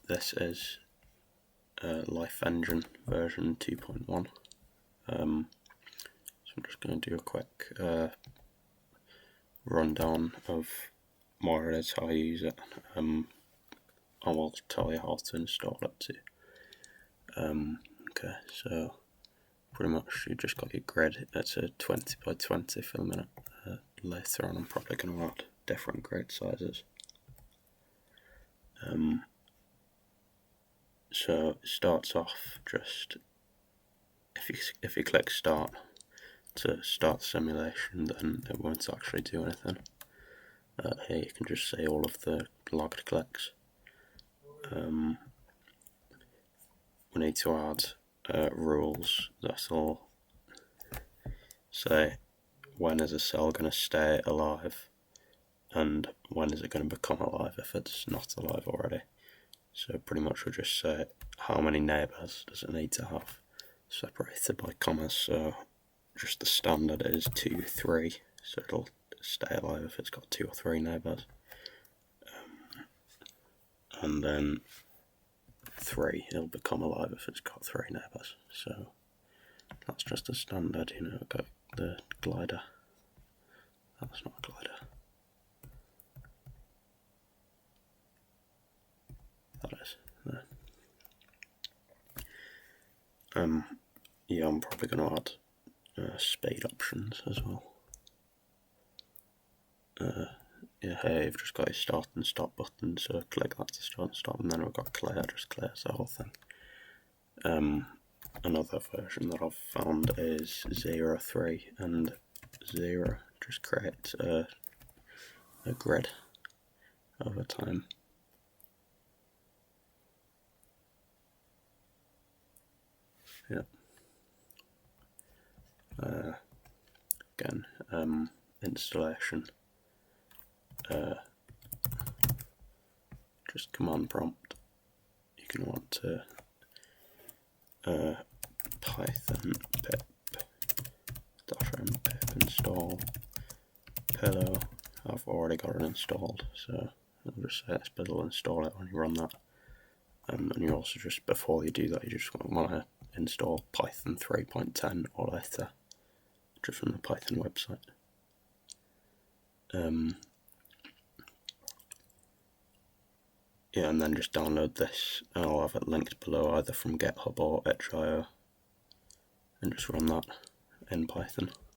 this is Life Engine version 2.1. So I'm just going to do a quick rundown of what it is, how I use it. I will tell you how to install it too. Okay, so pretty much you just got your grid. It's a 20 by 20 for the minute. Later on I'm probably going to add different grid sizes. So it starts off just, if you click start to start the simulation, then it won't actually do anything. Here you can just see all of the logged clicks. We need to add rules that will say when is a cell going to stay alive and when is it going to become alive if it's not alive already. So pretty much we'll just say how many neighbours does it need to have, separated by commas. So just the standard is 2, 3, so it'll stay alive if it's got 2 or 3 neighbours. And then 3, it'll become alive if it's got 3 neighbours. So that's just a standard, you know, got the glider. That's not a glider. That is. There. Yeah, I'm probably going to add speed options as well. Yeah, here you've just got your start and stop button, so click that to start and stop, and then we've got clear, just clears the whole thing. Another version that I've found is 0, 3, and 0 just creates a grid over time. Yep. Again, installation. Just command prompt. You can want to Python pip -m pip install pillow. I've already got it installed, so I'll just say this, but it'll install it when you run that. And you also just, before you do that, you just want to install Python 3.10 or later, just from the Python website. Yeah, and then just download this, and I'll have it linked below either from GitHub or itch.io, and just run that in Python.